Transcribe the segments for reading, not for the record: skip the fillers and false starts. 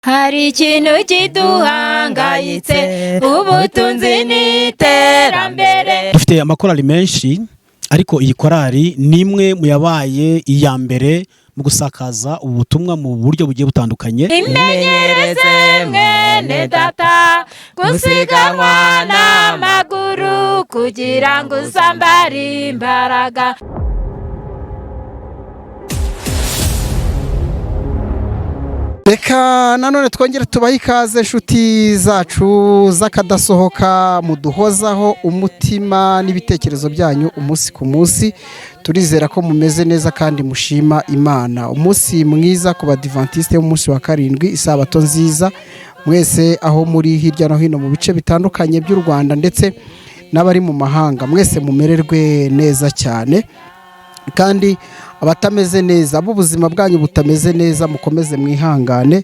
hari ikintu kiduhangayitse ubutunzi n'iterambere. Dufite amakorali menshi ariko iyi korali ni imwe mu yabaye iya mbere mu gusakaza ubu butumwa mu buryo bugiye butandukanye. Imenyereze mwene data gusiganwa n'amaguru kugira ngo uzambare imbaraga. Reka nanone twongere tubahe ikaze inshuti zacu z'akadasohoka muduhozaho umutima n'ibitekerezo byanyu umunsi ku munsi. Turizera ko mumeze neza kandi mushima Imana. Umunsi mwiza ku badivantiste b'umunsi wa karindwi, isabato nziza mwese aho muri hirya no hino mu bice bitandukanye by'u Rwanda ndetse n'abari mu mahanga. Mwese mumererwe neza cyane, kandi abatameze neza ubuzima bwanyu butameze neza mukomeze mwihangane.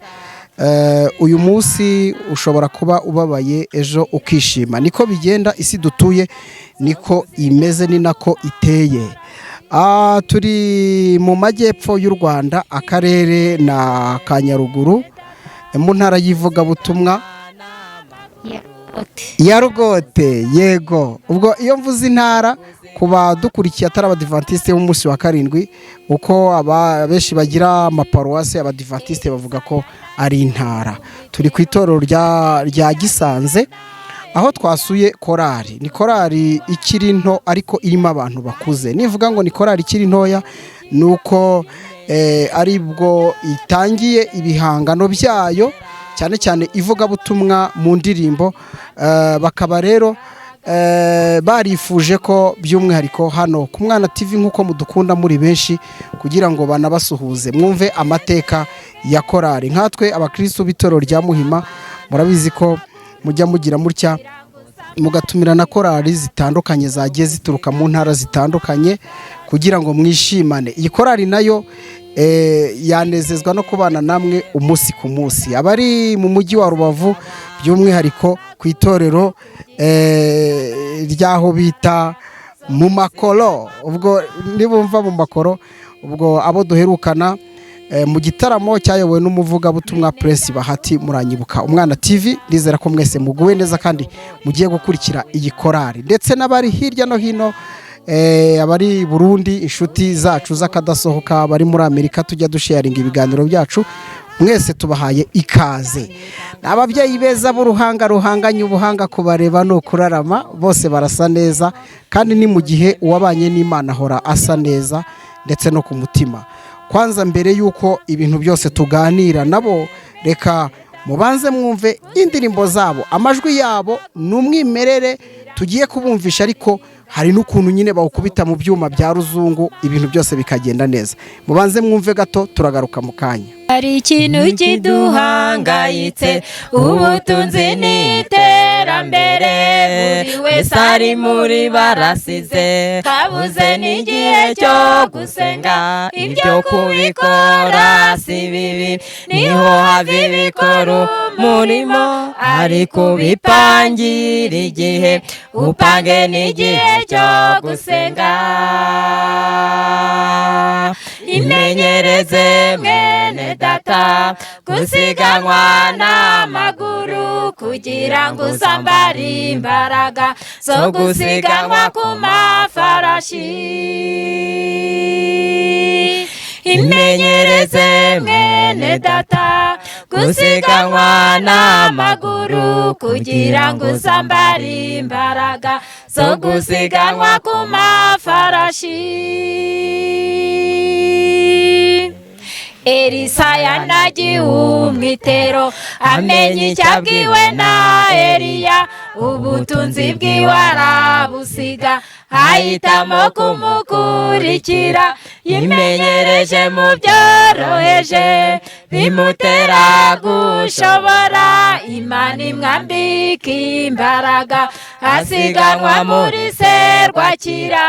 Uyu munsi ushobora kuba ubabaye, ejo ukishima. Niko bigenda, isi dutuye niko imeze, ni nako iteye. Turi mu majyepfo y'u Rwanda, akarere na ka Nyaruguru, mu ntara y'ivugabutumwa ya Rugote. Yego, ubwo iyo mvuze intara kuba dukurikiye atari abadivantiste b'umunsi wa karindwi, uko benshi bagira amaparuwasi, abadivantiste bavuga ko ari intara. Turi ku itorero rya Gisanze, aho twasuye korali. Ni korali ikiri nto ariko irimo abantu bakuze. Nivuga ngo ni korali ikiri ntoya nuko aribwo itangiye ibihangano byayo, cyane cyane ivugabutumwa mu ndirimbo. Bakaba rero barifuje ko by'umwihariko hano ku Mwana TV, nk'uko mudukunda muri benshi, kugira ngo banabasuhuze mwumve amateka ya korali. Nkatwe abakristo b'Itorero rya Muhima, murabizi ko mujya mugira mutya mugatumira na korali zitandukanye zagiye zituruka mu ntara zitandukanye kugira ngo mwishimane. Iyi korali nayo yanezezwa no kubana namwe umunsi ku munsi. Abari mu mujyi wa Rubavu by'umwihariko ku itorero ryaho bita mu Makoro, ubwo nibumva mu Makoro, ubwo abo duherukana mu gitaramo cyayobowe n'umuvugabutumwa Prince Bahati, muranyibuka Umwana TV. Ndizera ko mwese muguwe neza kandi mugiye gukurikira iyi korali, ndetse n'abari hirya no hino, abari Burundi, inshuti zacu z'akadasohoka, bari muri Amerika tujya dusharinga ibiganiro byacu. Mwese tubahaye ikaze. Ababyeyi beza b'uruhanga ruhanganye ubuhanga, kubareba no kurarama, bose barasa neza, kandi ni mu gihe uwabanye n'Imana ahora asa neza ndetse no ku mutima. Kwanza mbere yuko ibintu byose tuganira nabo, reka mubanze mwumve indirimbo zabo. Amajwi yabo ni umwimerere tugiye kubumvisha, ariko hari n'ukuntu nyine bawukubita mu byuma bya ruzungu, ibintu byose bikagenda neza. Mubanze mwumve gato, turagaruka mu kanya. Hari ikintu kiduhangayitse ubutunzi n'iterambere, buri wese ari muri barasize, kabuze n'igihe cyo gusenga. Ibyo kubikora si bibi, niho hava ibikora umurimo, ariko bipangira igihe, upange n'igihe cyo gusenga. Imenyereze mwene data gusiganwa n'amaguru kugira ngo uzambare imbaraga zo gusiganwa ku mafarashi. Imenyereze mwene data gusiganwa n'amaguru kugira ngo uzambare imbaraga zo gusiganwa ku mafarashi. Elisa yanagiye umwitero, amenye icyabwiwe na Eliya, ubutunzi bwiwe arabusiga, ahitamo kumukurikira. Yimenyereje mu byoroheje bimutera gushobora, Imana imwambika imbaraga, asiganwa muri serwakira.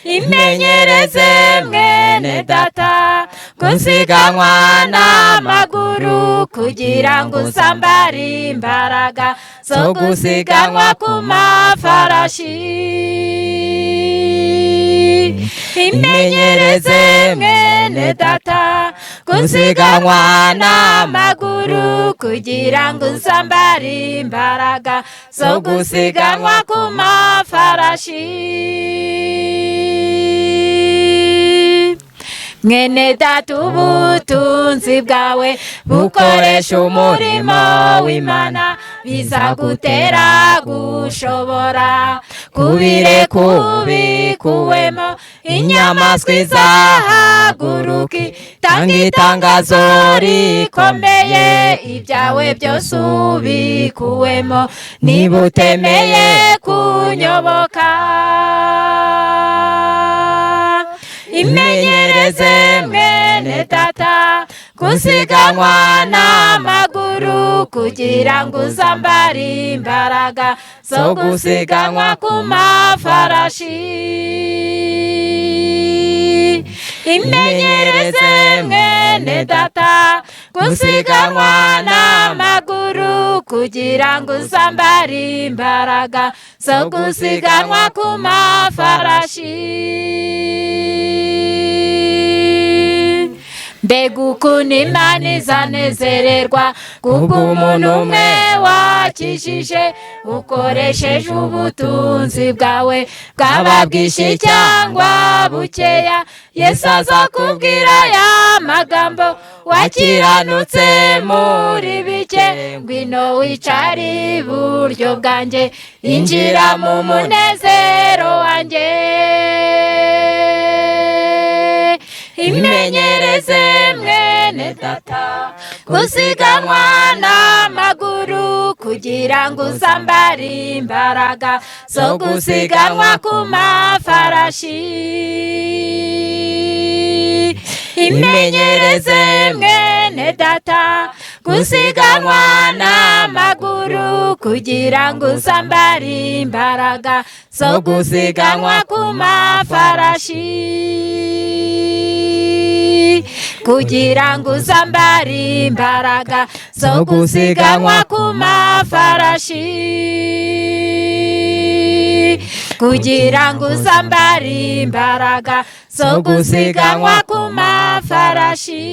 Imenyereze mwene data gusiganwa n'amaguru kugira ngo uzambare imbaraga zo gusiganwa ku mafarashi. imenyereze mwene data gusiganwa n'amaguru kugira ngo usambare imbaraga zo gusiganwa ku mafarashi. Mwene data ubutunzi bwawe bukoresha umurimo w'Imana bizagutera gushobora kubireka ubikuwemo. Inyamaswa izahaguruka itanga itangazo rikomeye ibyawe byose ubikuwemo niba utemeye kunyoboka. Imenyereze mwene data gusiganwa n'amaguru kugira ngo uzambare imbaraga zo gusiganwa ku mafarashi. Imenyereze mwene data gusiganwa n'amaguru kugira ngo uzambare imbaraga zo gusiganwa ku mafarashi. Mbega ukuntu Imana izanezererwa kubw'umuntu umwe wakijije ukoresheje ubutunzi bwawe bwaba bwinshi cyangwa bukeya. Yesu azakubwira aya magambo wakiranutse muri bike ngwino wicare iburyo bwanjye injira mu munezero wanjye. Imenyereze mwene data gusiganwa n'amaguru kugira ngo uzambare imbaraga zo gusiganwa ku mafarashi. Imenyereze mwene data gusiganwa n'amaguru kugira ngo uzambare imbaraga zo gusiganwa ku mafarashi. Kugira ngo uzambare imbaraga zo gusiganwa ku mafarashi. Kugira ngo uzambare imbaraga zo gusiganwa ku mafarashi.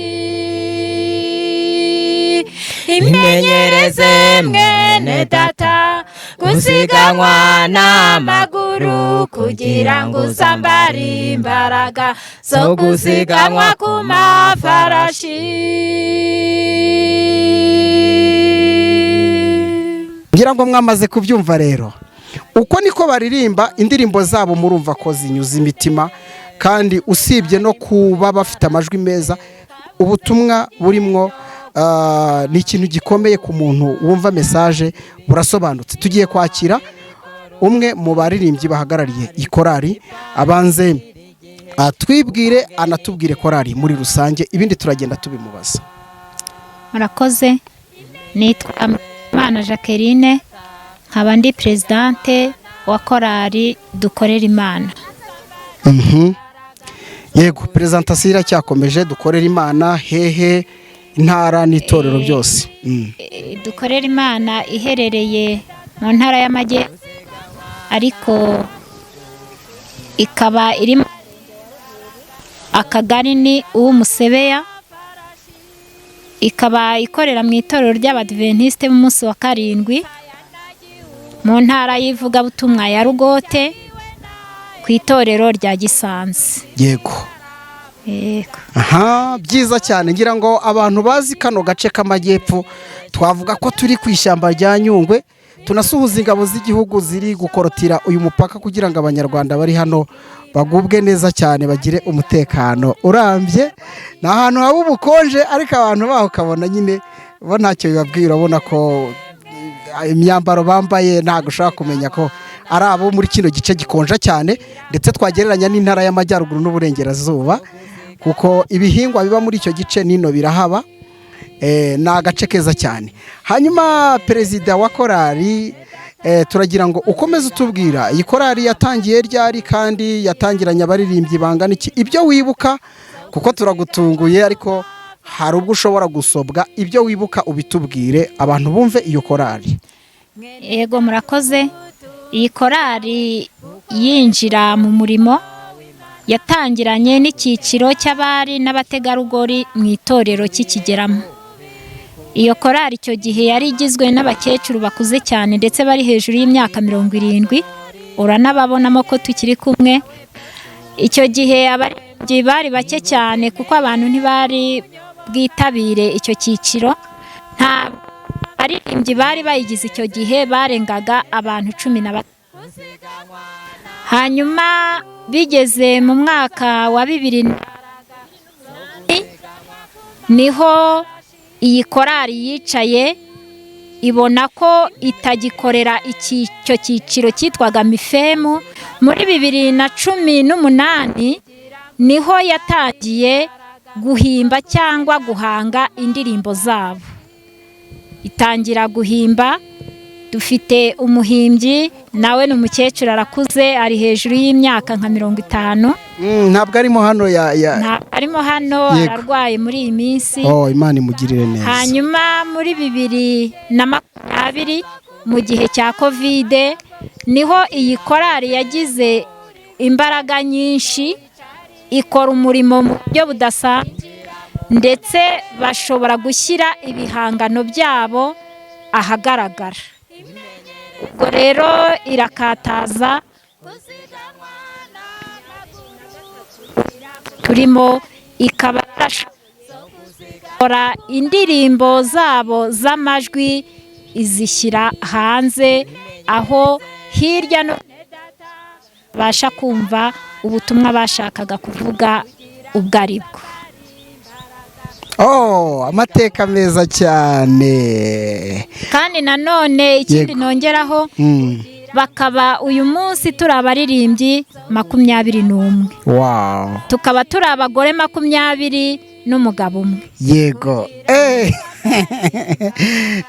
Imenyereze mwene data gusiganwa n'amaguru kugira ngo uzambare imbaraga zo gusiganwa ku mafarashi. ngira ngo mwamaze kubyumva rero uko niko baririmba indirimbo zabo murumva ko zinyuza imitima kandi usibye no kuba bafite amajwi meza ubutumwa burimwo ni ikintu gikomeye ku muntu wumva message burasobanutse. Tugiye kwakira umwe mu baririmbyi bahagarariye ikorari abanze twibwire anatubwire korari muri rusange ibindi turagenda tubimubaza. Murakoze, nitwa Mana Jacqueline nkaba ndi presidente wa korari dukorera Imana. Yego, presentation iracyakomeje dukorera Imana hehe intara n'itorero byose. Dukorera Imana iherereye mu ntara y'Amajyepfo ariko ikaba iri akagari ni uw'Umusebeya, ikaba ikorera mu itorero ry'Abadventiste mu munsi wa karindwi mu ntara y'ivugabutumwa ya Rugote ku itorero rya Gisanze. Yego. Aha, byiza cyane. Ngira ngo abantu bazi kano gace k'Amajyepfo twavuga ko turi ku ishyamba rya Nyungwe, tunasuhuza ingabo z'igihugu ziri gukorotira uyu mupaka kugira ngo abanyarwanda bari hano bagubwe neza cyane bagire umutekano urambye. Ni ahantu haba ubukonje ariko abantu baho kabona nyine bo ntacyo bibabwira, urabona ko imyambaro bambaye ntago ushaka kumenya ko ari abo muri kino gice gikonja cyane, ndetse twagereranya n'intara y'Amajyaruguru n'Uburengerazuba kuko ibihingwa biba muri icyo gice nino birahaba. Ni agace keza cyane. Hanyuma perezida wa korari turagira ngo ukomeze utubwira iyi korari yatangiye ryari kandi yatangiranye abaririmbyi bangana iki, ibyo wibuka kuko turagutunguye ariko hari ubwo ushobora gusobwa, ibyo wibuka ubitubwire abantu bumve iyo korari. Yego, murakoze. Iyi korari yinjira mu murimo yatangiranye n'icyiciro cy'abari n'abategarugori mu itorero cy'ikigeramo. Iyo korali icyo gihe yari igizwe n'abakecuru bakuze cyane ndetse bari hejuru y'imyaka 70, uranababonamo ko tukiri kumwe. Icyo gihe abaririmbyi bari bake cyane kuko abantu ntibari bwitabire icyo cyiciro. Nta baririmbyi bari bayigize icyo gihe, barengaga abantu 15. Hanyuma bigeze mu mwaka wa 2000 niho iyi korali yicaye ibona ko itagikorera icyo cyiciro cyitwaga Mifemu. Muri 2018 niho yatangiye guhimba cyangwa guhanga indirimbo zabo. Itangira guhimba, dufite umuhimbyi nawe ni umukecuru arakuze, ari hejuru y'imyaka nka 50. Ntabwo arimo hano ntabwo arimo hano, ararwaye muri iyi minsi. Imana imugirire neza. Hanyuma muri 2020 mu gihe cya Covid niho iyi korali yagize imbaraga nyinshi, ikora umurimo mu buryo budasanzwe ndetse bashobora gushyira ibihangano byabo ahagaragara. Ubwo rero irakataza turimo, ikaba yarashobora indirimbo zabo z'amajwi izishyira hanze, aho hirya no basha kumva ubutumwa bashakaga kuvuga ubwo ari bwo. Amateka meza cyane. Kandi nanone ikindi nongeraho, bakaba uyu munsi turi abaririmbyi 21. Tukaba turi abagore 20 n'umugabo umwe. Yego.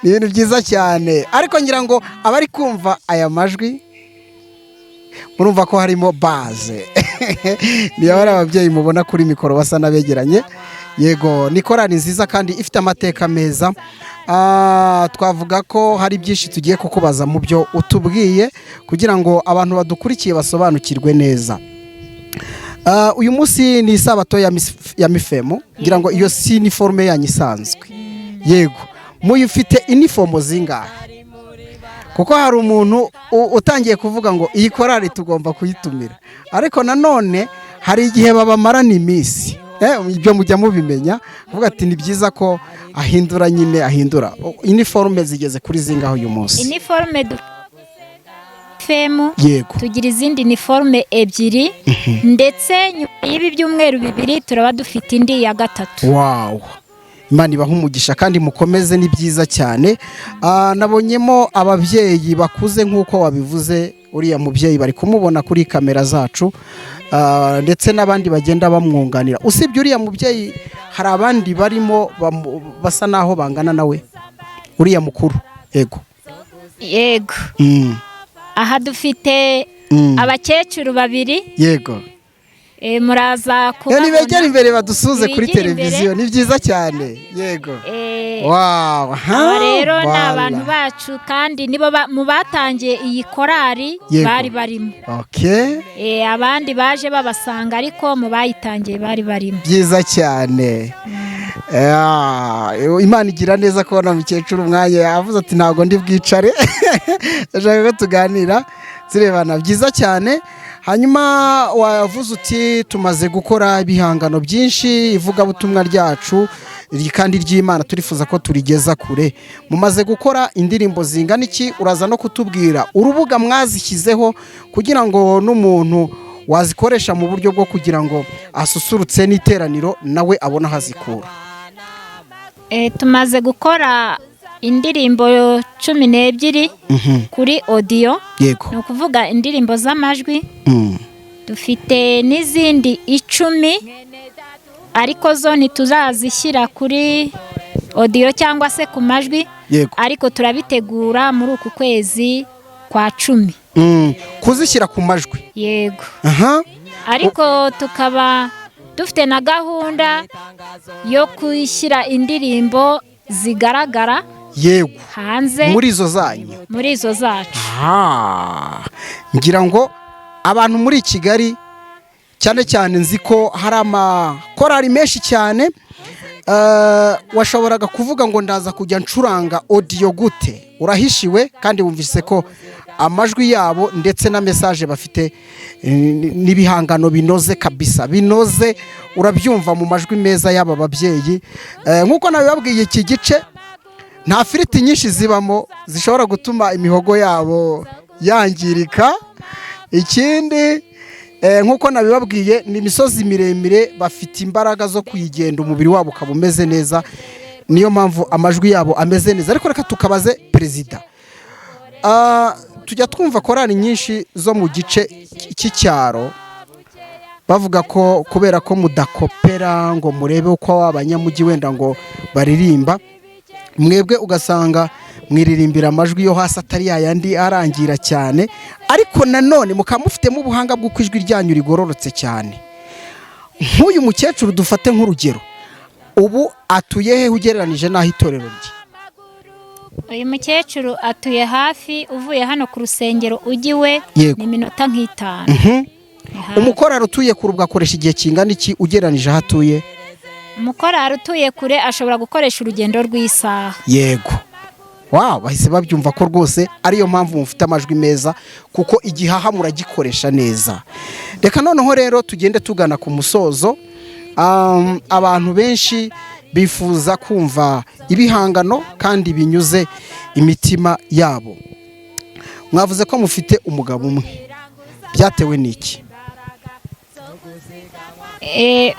Ni ibintu byiza cyane. Ariko ngira ngo abari kumva aya majwi murumva ko harimo base. Niyo ari ababyeyi mubona kuri mikoro basa nabegeranye. Yego, ni korali nziza kandi ifite amateka meza. Twavuga ko hari byinshi tugiye kukubaza mu byo utubwiye kugira ngo abantu badukurikiye basobanukirwe neza. Uyu munsi ni isabato ya Mifemu, ngira ngo iyo si uniforme yanyu isanzwe. Yego, muyifite uniforme zingahe? Kuko hari umuntu utangiye kuvuga ngo iyi korali tugomba kuyitumira, ariko nanone hari igihe babamarana iminsi. Ibyo mujya mubimenya, kuvuga ati ni byiza ko ahindura. Uniforme zigeze kuri zingaho uyu munsi? Uniforme Femu, yego, tugira izindi uniforme 2 ndetse nyuma y'ibi byumweru 2 turaba dufite indi ya 3. Imana ibaha umugisha kandi mukomeze, ni byiza cyane. Nabonyemo ababyeyi bakuze nk'uko wabivuze, uriya mubyeyi bari kumubona kuri kamera zacu, ndetse n'abandi bagenda bamwunganira. Usibye uriya mubyeyi hari abandi barimo basa naho bangana nawe, uriya mukuru. Yego. Aha dufite abakecuru 2. Yego. Muraza kubona. Begera imbere badusuze kuri televiziyo, ni byiza cyane. Yego. Rero ni abantu bacu kandi nibo mu batangiye iyi korali bari barimo. Abandi baje babasanga ariko mu bayitangiye bari barimo. Byiza cyane. Imana igira neza kubona mukecuru umwanya yavuze ati ntago ndi bwicare. Ndashaka ko tuganira zirebana. Byiza cyane. Hanyuma wavuze uti tumaze gukora ibihangano byinshi, ivugabutumwa ryacu kandi ry'Imana turifuza ko turigeza kure. Mumaze gukora indirimbo zingana iki? Uraza no kutubwira urubuga mwazishyizeho kugira ngo n'umuntu wazikoresha mu buryo bwo kugira ngo asusurutse n'iteraniro nawe abona hazikura. Tumaze gukora indirimbo 12 kuri audio. Yego. Ni ukuvuga indirimbo z'amajwi. Dufite n'izindi 10 ariko zo ntituzazishyira kuri audio cyangwa se ku majwi. Yego. Ariko turabitegura muri uku kwezi kwa 10. Kuzishyira ku majwi. Yego. Ariko tukaba dufite na gahunda yo kwishyira indirimbo zigaragara. Yego. Hanze muri izo zanyu. Muri izo zacu. Ngira ngo abantu muri Kigali cyane cyane nzi ko hari amakorari menshi cyane washoboraga kuvuga ngo ndaza kujya ncuranga audio gute, urahishiwe kandi wumvise ko amajwi yabo ndetse na message bafite n'ibihangano binoze kabisa, binoze urabyumva mu majwi meza y'aba babyeyi. Nk'uko nabibabwiye, iki gice nta firiti nyinshi zibamo zishobora gutuma imihogo yabo yangirika. Ikindi nk'uko nabibabwiye, ni imisozi miremire, bafite imbaraga zo kuyigenda, umubiri wabo ukaba umeze neza, niyo mpamvu amajwi yabo ameze neza. Ariko reka tukabaze perezida, tujya twumva korali nyinshi zo mu gice cy'icyaro bavuga ko kubera ko mudakopera ngo murebe uko abanyamujyi wenda ngo baririmba, mwebwe ugasanga mwiririmbira amajwi yo hasi atari yayandi arangira cyane, ariko nanone mukaba mufitemo ubuhanga bw'uko ijwi ryanyu rigororotse cyane. Nk'uyu mukecuru dufate nk'urugero, ubu atuye he ugereranije n'aho itorero rye? Uyu mukecuru atuye hafi, uvuye hano ku rusengero ujya iwe ni iminota nk'itanu. Umukorari utuye kure ugakoresha igihe kingana iki ugereranije aho atuye? Umukorari utuye kure ashobora gukoresha urugendo rw'isaha. Yego, wow, bahise babyumva ko rwose ariyo mpamvu mufite amajwi meza, kuko igihaha muragikoresha neza. Reka noneho rero tugende tugana ku musozo. Abantu benshi bifuza kumva ibihangano kandi binyuze imitima yabo. Mwavuze ko mufite umugabo umwe, byatewe n'iki?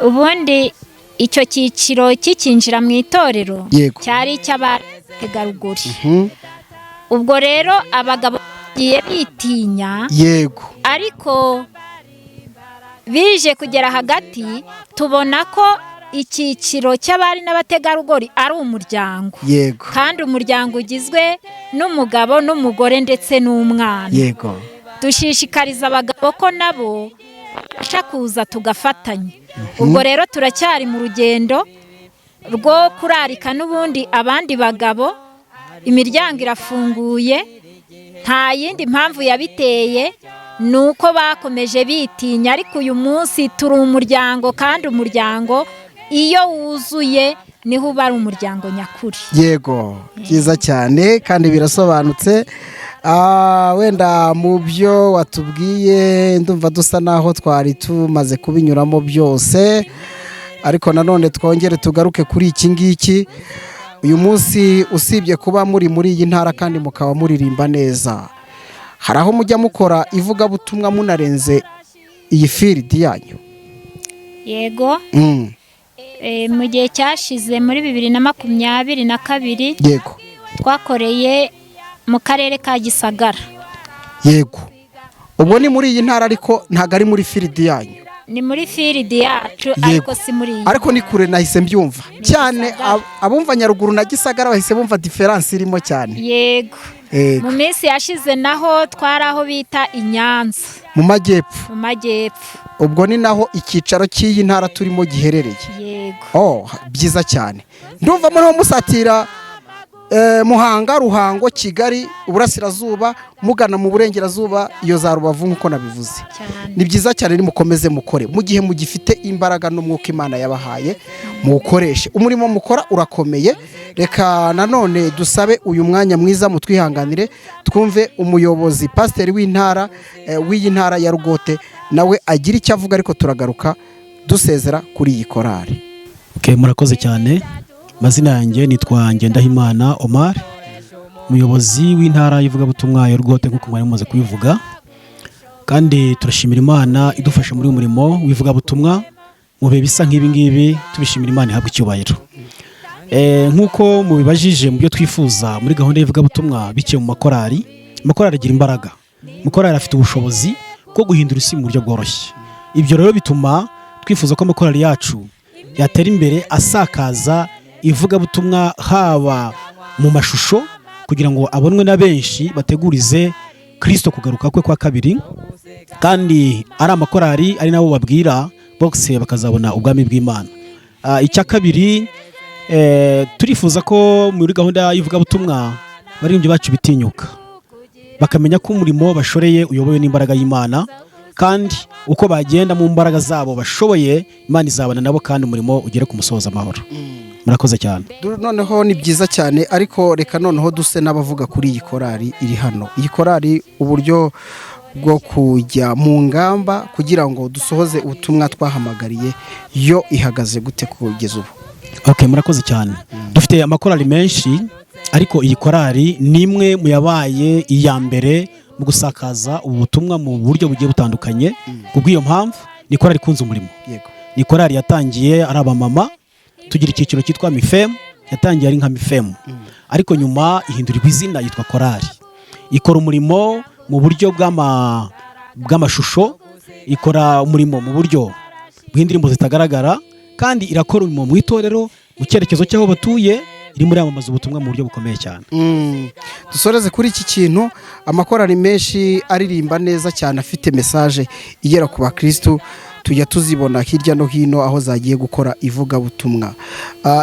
Ubundi icyo cyiciro kikinjira mu itorero cyari icy'abategarugori. Ubwo rero abagabo bagiye bitinya, yego, ariko bije kugera hagati tubona ko icyiciro cy'abari n'abategarugori ari umuryango. Yego, kandi umuryango ugizwe n'umugabo n'umugore ndetse n'umwana. Yego, dushishikariza abagabo ko nabo babasha kuza tugafatanya. Ubwo rero turacyari mu rugendo rwo kurarika n'ubundi abandi bagabo, imiryango irafunguye, nta yindi mpamvu yabiteye, nuko bakomeje bitinya. Ariko uyu munsi turi umuryango, kandi umuryango iyo wuzuye niho uba ari umuryango nyakuri. Yego, byiza cyane kandi birasobanutse. Wenda mu byo watubwiye ndumva dusa naho twari tumaze kubinyuramo byose, ariko nanone twongere tugaruke kuri iki ngiki. Uyu munsi usibye kuba muri iyi ntara kandi mukaba muririmba neza, hari aho mujya mukora ivugabutumwa munarenze iyi firidi yanyu? Yego, mu gihe cyashize muri 2022 yego, twakoreye mu karere ka Gisagara. Yego, ubwo ni muri iyi ntara ariko ntago ari muri firidi yanyu? Ni muri firidi yacu, ariko si muri iyi. Ariko ni kure, nahise mbyumva cyane. Abumva Nyaruguru na Gisagara bahise bumva diferanse irimo cyane. Yego, mu minsi yashize naho twari aho bita i Nyanza mu majyepfo. Ubwo ni naho icyicaro cy'iyi ntara turimo giherereye. Yego, byiza cyane. Ndumva muri musatira Muhanga, Ruhango, Kigali, Uburasirazuba, mugana mu Burengerazuba, iyo za Rubavu nk'uko nabivuze. Ni byiza cyane, nimukomeze mukore mu gihe mugifite imbaraga n'umwuka Imana yabahaye, muwukoreshe. Umurimo mukora urakomeye. Reka nanone dusabe uyu mwanya mwiza mutwihanganire, twumve umuyobozi pasiteri w'iyi ntara ya Rugote nawe agira icyo avuga, ariko turagaruka dusezera kuri iyi korari. Murakoze cyane. Mazina yanjye nitwa Ngendahimana Omar, umuyobozi w'intara y'ivugabutumwa ya Rugote nk'uko mwari mumaze kubivuga, kandi turashimira Imana idufasha muri umurimo w'ivugabutumwa mu bihe bisa nk'ibi ngibi. Tubishimira Imana ihabwa icyubahiro. Nk'uko mubibajije mu byo twifuza muri gahunda y'ivugabutumwa biciye mu makorari. Amakorari agira imbaraga, amakorari afite ubushobozi bwo guhindura isi mu buryo bworoshye. Ibyo rero bituma twifuza ko amakorari yacu yatera imbere, asakaza ivugabutumwa haba mu mashusho, kugira ngo abonwe na benshi, bategurize Kristo kugaruka kwe kwa kabiri, kandi ari amakorari ari nabo babwira bose bakazabona ubwami bw'Imana. Icya kabiri, turifuza ko muri gahunda y'ivugabutumwa baririmbyi bacu bitinyuka, bakamenya ko umurimo bashoreye uyobowe n'imbaraga y'Imana, kandi uko bagenda mu mbaraga zabo bashoboye Imana izabana nabo kandi umurimo ugere ku musozo amahoro. Murakoze cyane. Noneho ni byiza cyane, ariko reka noneho duse n'abavuga kuri iyi korari iri hano. Iyi korari uburyo bwo kujya mu ngamba kugira ngo dusohoze ubutumwa twahamagariye yo ihagaze gute kugeza ubu? Okay, murakoze cyane. Dufite amakorari menshi, ariko iyi korari ni imwe mu yabaye iya mbere mu gusakaza ubutumwa mu buryo bugiye butandukanye. Kubw'iyo mpamvu ni korari ikunze umurimo. Yego. Ni korari yatangiye ari abamama, tugira icyiciro cyitwa Mifem, yatangiye ari nka Mifem, ariko nyuma ihindurirwa izina yitwa korari. Ikora umurimo mu buryo bw'amashusho, ikora umurimo mu buryo bw'indirimbo zitagaragara, kandi irakora umurimo mu itorero mu cyerekezo cy'aho batuye, iri muri amamaza ubutumwa mu buryo bukomeye cyane. Dusoreze kuri iki kintu, amakorari menshi aririmba neza cyane, afite message igera ku bakristo, tujya tuzibona hirya no hino aho zagiye gukora ivugabutumwa.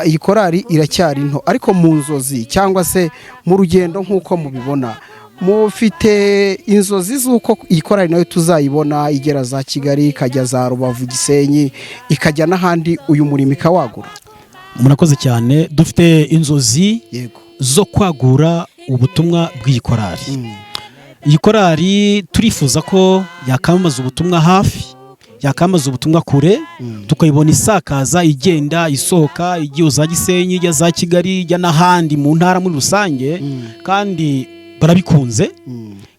Iyi korari iracyari nto, ariko mu nzozi cyangwa se mu rugendo nk'uko mubibona, mufite inzozi z'uko iyi korari nayo tuzayibona igera za Kigali, ikajya za Rubavu, Gisenyi, ikajya n'ahandi, uyu murimo ikawagura? Murakoze cyane. Dufite inzozi Yego. zo kwagura ubutumwa bw'iyi korari. Iyi korari turifuza ko yakamamaza ubutumwa hafi, yakamamaza ubutumwa kure, tukayibona isakaza, igenda isohoka, igiye za Gisenyi, ijya za Kigali, ijya n'ahandi mu ntara muri rusange, kandi barabikunze,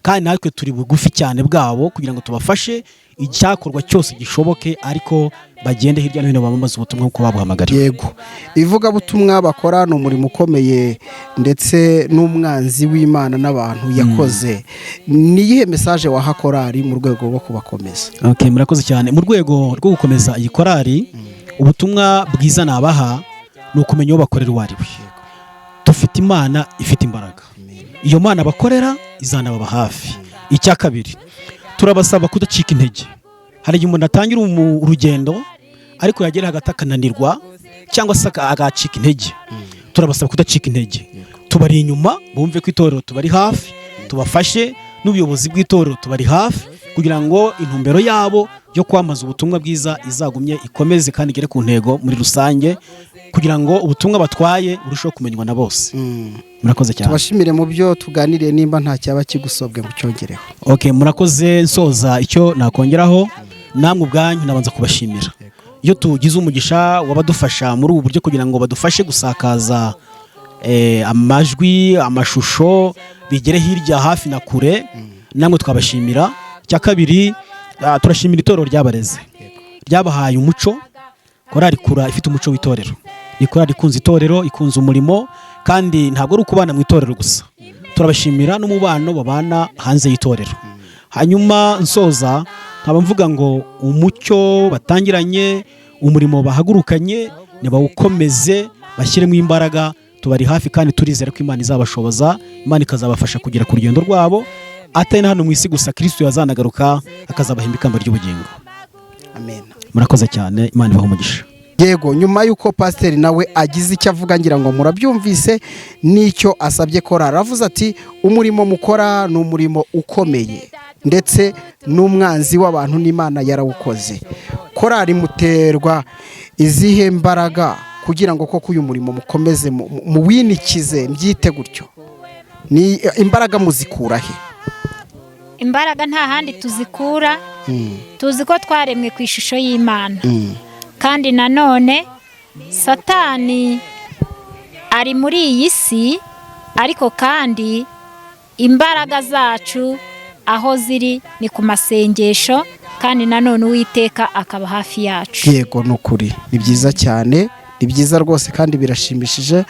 kandi natwe turi bugufi cyane bwabo kugira ngo tubafashe icyakorwa cyose gishoboke, ariko bagende hirya no hino bamamaza ubutumwa nk'uko babuhamagariwe. Yego. Ivugabutumwa bakora ni umurimo ukomeye, ndetse n'umwanzi w'Imana n'abantu yakoze. Ni iyihe message waha korari mu rwego rwo kubakomeza? Okay, murakoze cyane. Mu rwego rwo gukomeza iyi korari, ubutumwa bwiza nabaha ni ukumenya uwo bakorera uwo ari we. Dufite Imana ifite imbaraga, iyo Mana bakorera izanababa hafi. Icya kabiri, turabasaba kudacika intege. Hari igihe umuntu atangira urugendo, ariko yagera hagati akananirwa cyangwa se agacika intege. Turabasaba kudacika intege, tubari inyuma, bumve ko itorero tubari hafi, tubafashe, n'ubuyobozi bw'itorero tubari hafi, kugira ngo intumbero yabo yo kwamaza ubutumwa bwiza izagumye ikomeze kandi igere ku ntego muri rusange, kugira ngo ubutumwa batwaye burusheho kumenywa na bose. Murakoze cyane. Tubashimire mu byo tuganiriye, nimba nta cyaba kigusobwe mu cyongereho. Okay, murakoze. Nsoza icyo nakongeraho, namwe ubwanyu nabanza kubashimira. Iyo tugize umugisha wabadufasha muri ubu buryo kugira ngo badufashe gusakaza amajwi, amashusho bigere hirya hafi na kure, namwe twabashimira. Cya kabiri, turashimira itorero ryabareze, ryabahaye umuco. Korari Kura ifite umuco w'itorero, ni korari ikunze itorero, ikunze umurimo, kandi ntabwo ari ukubana mu itorero gusa, turabashimira n'umubano babana hanze y'itorero. Hanyuma nsoza nkaba mvuga ngo umucyo batangiranye, umurimo bahagurukanye, nibawukomeze, bashyiremo imbaraga, tubari hafi, kandi turizera ko Imana izabashoboza, Imana ikazabafasha kugera ku rugendo rwabo, atari na hano mu isi gusa, Kristo yazanagaruka akazabahemba ikamba ry'ubugingo. Amen. Murakoze cyane, Imana ibahe umugisha. Yego, nyuma yuko pasiteri nawe agize icyo avuga, ngira ngo murabyumvise n'icyo asabye korari. Avuze ati umurimo mukora ni umurimo ukomeye, ndetse n'umwanzi w'abantu n'Imana yarawukoze. Korari muterwa izihe mbaraga kugira ngo koko uyu murimo mukomeze muwinikize, mbyite gutyo? Ni imbaraga muzikura he? Imbaraga nta handi tuzikura, tuzi ko twaremwe ku ishusho y'Imana, kandi nanone Satani ari muri iyi si, ariko kandi imbaraga zacu aho ziri ni ku masengesho, kandi nanone Uwiteka akaba hafi yacu. Yego, ni ukuri, ni byiza cyane, ni byiza rwose kandi birashimishije.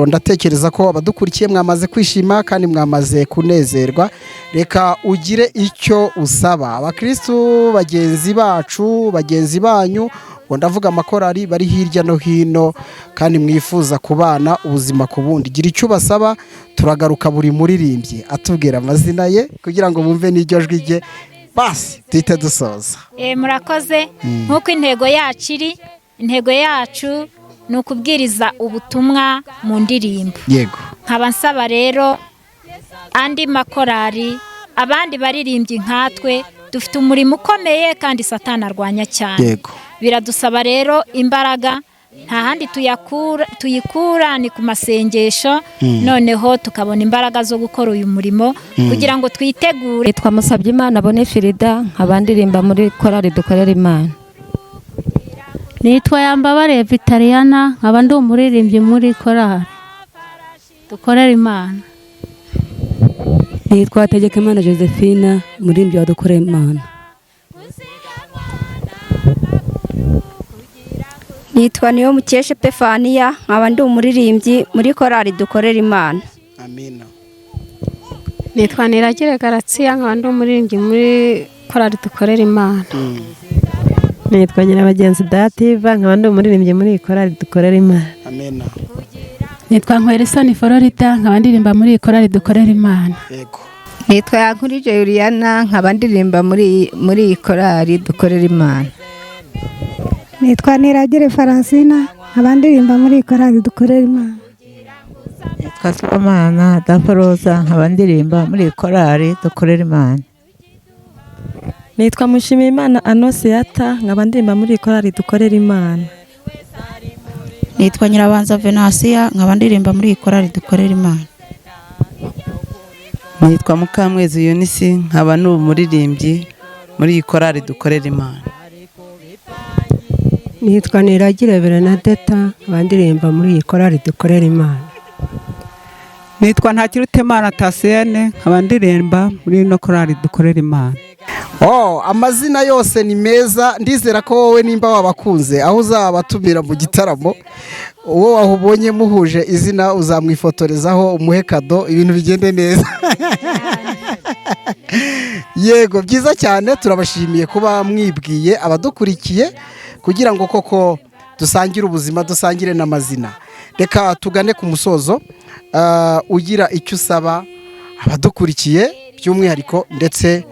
Ndatekereza ko abadukurikiye mwamaze kwishima kandi mwamaze kunezerwa. Reka ugire icyo usaba abakristo bagenzi bacu, bagenzi banyu, ngo ndavuga amakorari bari hirya no hino kandi mwifuza kubana ubuzima ku bundi. Gira icyo basaba, turagaruka buri muririmbyi atubwira amazina ye kugira ngo bumve n'iryo jwi rye, basi duhite dusoza. Murakoze. Nk'uko intego yacu iri, intego yacu ni ukubwiriza ubutumwa mu ndirimbo. Yego. Nkaba nsaba rero andi makorari abandi baririmbyi nkatwe dufite umurimo ukomeye kandi Satani arwanya cyane. Yego. Biradusaba rero imbaraga, nta handi tuyikura ni ku masengesho, noneho tukabona imbaraga zo gukora uyu murimo kugira ngo twitegure. Nitwa Musabyimana Bonifrida, abandirimba muri korali dukorera Imana. Nitwa Yambabare Vitaliana, nkaba ndi umuririmbyi muri korali dukorera Imana. Nitwa Tegekimana Josephine, umuririmbyi wa dukorera Imana. Nitwa Niyomukeshe Pefania, nkaba ndi umuririmbyi muri korali dukorera Imana. Amina. Nitwa Niragire Garatsiya, nkaba ndi umuririmbyi muri korali dukorera Imana. Nitwa Nyirabagenzi Dativa, nkaba ndi umuririmbyi muri korali dukorera Imana. Amina. Nitwa Nkweresoni Florida, nkaba ndirimba muri korali dukorera Imana. Yego. Nitwa Yankurije Juliana, nkaba ndirimba muri korali dukorera Imana. Nitwa Niragire Francina, nkaba ndirimba muri korali dukorera Imana. Nitwa Sibomana Daforoza, nkaba ndirimba muri korali dukorera Imana. Nitwa Mushimiyimana Anosiata, nkaba ndirimba muri korali dukorera Imana. Nitwa Nyirabanza Venansia, nkaba ndirimba muri korali dukorera Imana. Nitwa Mukamwezi Eunice, nkaba ndi umuririmbyi muri korali dukorera Imana. Nitwa Niragire Bernadetta, nkaba ndirimba muri korali dukorera Imana. Nitwa Ntakirutemana Tasienne, nkaba ndirimba muri no korali dukorera Imana. Amazina yose ni meza, ndizera ko wowe nimba wabakunze aho uzabatumira mu gitaramo, uwo wahubonye muhuje izina uzamwifotorezaho umuhe kado, ibintu bigende neza. Yego, byiza cyane, turabashimiye kuba mwibwiye abadukurikiye kugira ngo koko dusangire ubuzima, dusangire n'amazina. Reka tugane ku musozo, ugira icyo usaba abadukurikiye by'umwihariko ndetse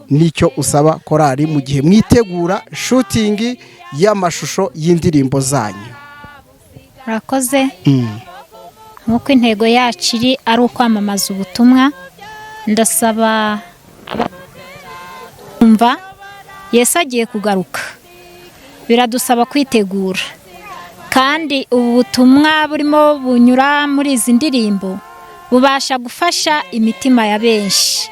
n'icyo usaba korali mu gihe mwitegura shooting y'amashusho y'indirimbo zanyu. Murakoze. Nk'uko intego yacu iri ari ukwamamaza ubutumwa, ndasaba kumva Yesu agiye kugaruka, biradusaba kwitegura, kandi ubu butumwa burimo bunyura muri izi ndirimbo bubasha gufasha imitima ya benshi.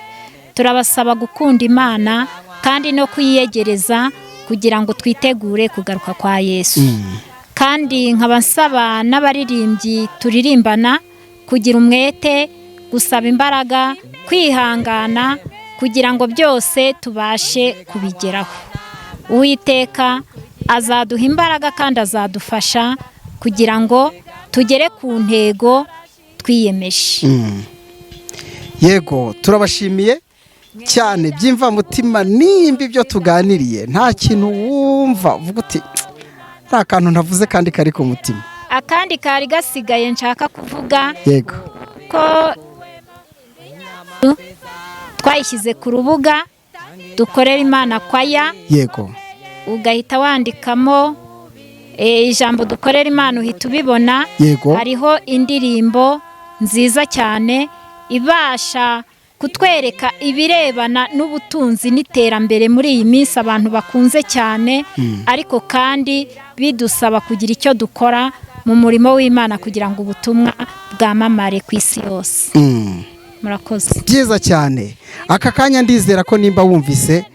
Turabasaba gukunda Imana kandi no kuyiyegereza kugira ngo twitegure kugaruka kwa Yesu. Kandi nkaba nsaba n'abaririmbyi turirimbana kugira umwete, gusaba imbaraga, kwihangana kugira ngo byose tubashe kubigeraho. Uwiteka azaduha imbaraga kandi azadufasha kugira ngo tugere ku ntego twiyemeje. Yego, turabashimiye cyane byimva mutima, nimba ibyo tuganiriye nta kintu wumva uvuga uti nta kantu ntavuze kandi kari ku mutima. Akandi kari gasigaye nshaka kuvuga, yego, ko twayishyize ku rubuga dukorera Imana kwaya. Yego, ugahita wandikamo ijambo dukorera Imana uhita ubibona. Yego, hariho indirimbo nziza cyane ibasha kutwereka ibirebana n'ubutunzi n'iterambere muri iyi minsi abantu bakunze cyane, ariko kandi bidusaba kugira icyo dukora mu murimo w'Imana kugira ngo ubutumwa bwamamare ku isi yose. Murakoze. Byiza cyane. Aka kanya ndizera ko nimba wumvise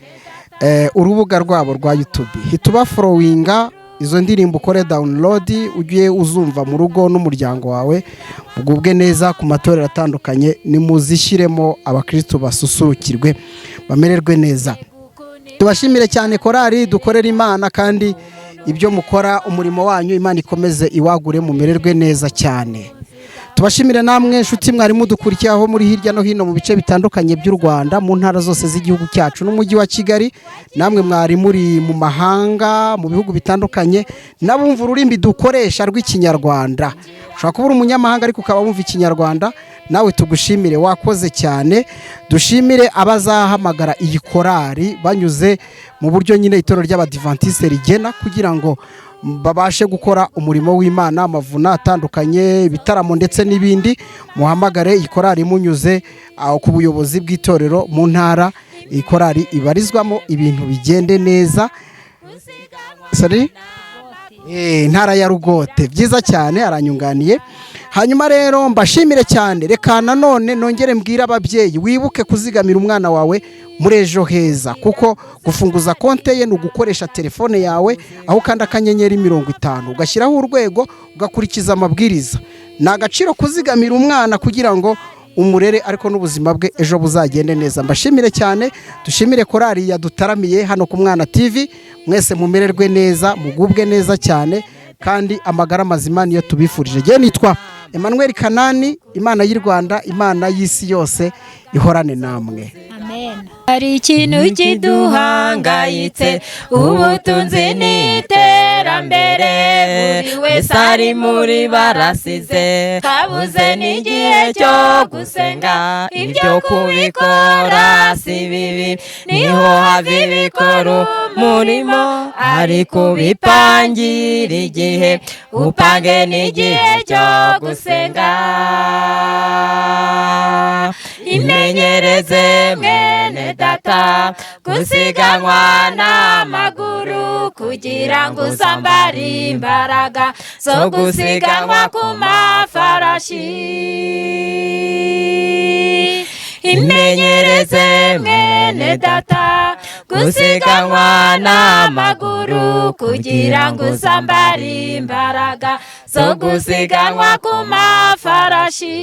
urubuga rwabo rwa YouTube, hituba followinga izo ndirimbo, ukore download, ugiye uzumva mu rugo n'umuryango wawe, ugubwe neza ku matorero atandukanye, nimuzishyiremo abakristo basusurukirwe bamererwe neza. Tubashimire cyane korali dukorera Imana, kandi ibyo mukora umurimo wanyu Imana ikomeze iwagure mumererwe neza cyane. Tubashimire namwe nshuti mwari mudukurikiye aho muri hirya no hino mu bice bitandukanye by'u Rwanda, mu ntara zose z'igihugu cyacu n'umujyi wa Kigali, namwe mwari muri mu mahanga mu bihugu bitandukanye, nabumva ururimi dukoresha rw'ikinyarwanda. Ushobora kuba uri umunyamahanga ariko ukaba wumva ikinyarwanda, nawe tugushimire, wakoze cyane. Dushimire abazahamagara iyi korali banyuze mu buryo nyine itorero ry'Abadiventiste rigena kugira ngo babashe gukora umurimo w'Imana, amavuna atandukanye, ibitaramo ndetse n'ibindi. Muhamagare iyi korali munyuze ku buyobozi bw'itorero mu ntara iyi korali ibarizwamo, ibintu bigende neza. Intara ya Rugote, byiza cyane, aranyunganiye. Hanyuma rero mbashimire cyane, reka nanone nongere mbwira ababyeyi wibuke kuzigamira umwana wawe muri Ejo Heza, kuko gufunguza konte ye ni ugukoresha telefone yawe, aho ukanda akanyenyeri 50 ugashyiraho urwego ugakurikiza amabwiriza. Ni agaciro kuzigamira umwana kugira ngo umurere ariko n'ubuzima bwe ejo buzagende neza. Mbashimire cyane, dushimire korali yadutaramiye hano ku Mwana TV. Mwese mumererwe neza, mugubwe neza cyane, kandi amagara mazima niyo tubifurije. Je nitwa Emmanuel Kanani. Imana y'u Rwanda, Imana y'isi yose ihorane namwe. Amen. Hari ikintu kiduhangayitse, ubutunzi n'iterambere, buri wese ari muri barasize, kabuze n'igihe cyo gusenga, ibyo kubikora si bibi, niho hava ibikora umurimo, ariko bipangira igihe, upange n'igihe cyo gusenga. Imenyereze mwene data gusiganwa n'amaguru, kugira ngo uzambare imbaraga zo gusiganwa ku mafarashi. Imenyereze mwene data gusiganwa n'amaguru, kugira ngo uzambare imbaraga zo gusiganwa ku mafarashi.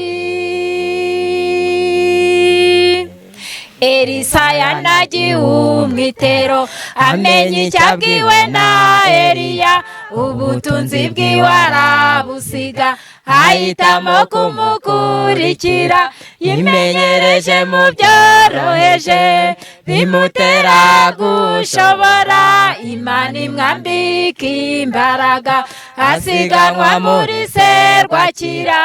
Elisa yanagiye umwitero, amenya icyo abwiwe na Eliya, ubutunzi bwiwe arabusiga, ahitamo kumukurikira. Yimenyereje mu byoroheje, bimutera gushobora, Imana imwambika imbaraga, asiganwa muri serwakira.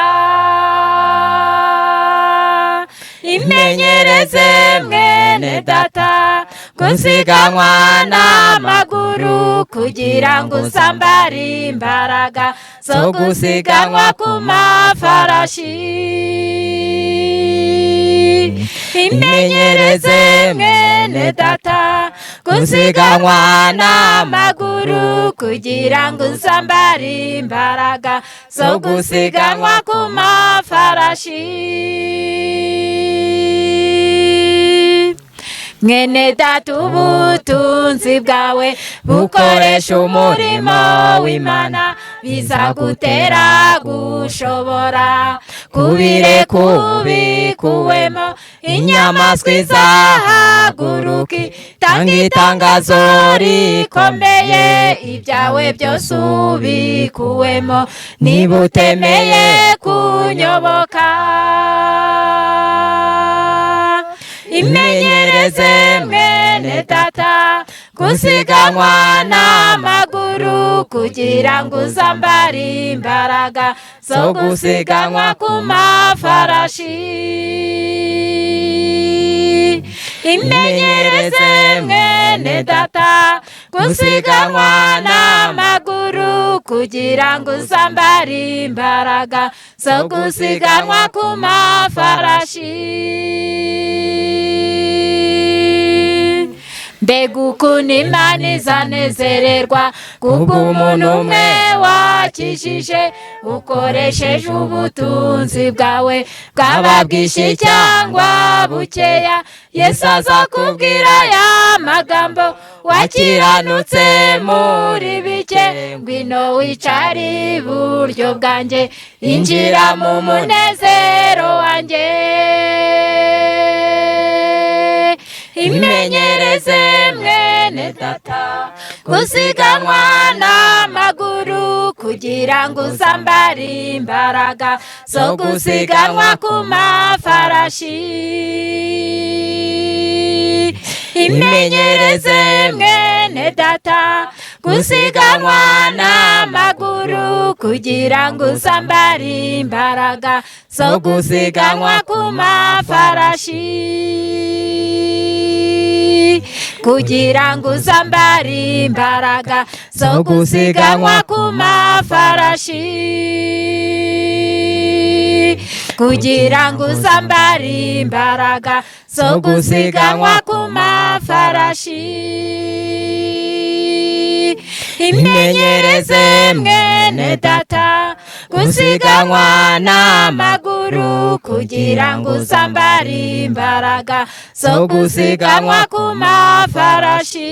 Imenyereze mwene data gusiganwa n'amaguru, kugira ngo uzambare imbaraga zo gusiganwa ku mafarashi. Imenyereze mwene data gusiganwa n'amaguru, kugira ngo uzambare imbaraga zo gusiganwa ku mafarashi. Mwene data ubutunzi bwawe bukoresha umurimo w'Imana, bizagutera gushobora kubireka ubikuwemo. Inyamaswa izahaguruka itanga itangazo rikomeye, ibyawe byose ubikuwemo, niba utemeye kunyoboka. Imenyereze mwene data gusiganwa n'amaguru, kugira ngo uzambare imbaraga zo gusiganwa ku mafarashi. Imenyereze mwene data gusiganwa n'amaguru, kugira ngo uzambare imbaraga zo gusiganwa ku mafarashi. Mbega ukuntu Imana izanezererwa kubw'umuntu umwe wakijije, ukoresheje ubutunzi bwawe, bwaba bwinshi cyangwa bukeya. Yesu azakubwira aya magambo, wakiranutse muri bike, ngwino wicare iburyo bwanjye, injira mu munezero wanjye. Imenyereze mwene data gusiganwa n'amaguru, kugira ngo uzambare imbaraga zo gusiganwa ku mafarashi. Imenyereze mwene data gusiganwa n'amaguru, kugira ngo uzambare imbaraga zo gusiganwa ku mafarashi. kugira ngo uzambare imbaraga zo gusiganwa ku mafarashi kugira ngo uzambare imbaraga zo gusiganwa ku mafarashi imenyereze mwene data gusiganwa n'amaguru kugira ngo uzambare imbaraga zo gusiganwa ku mafarashi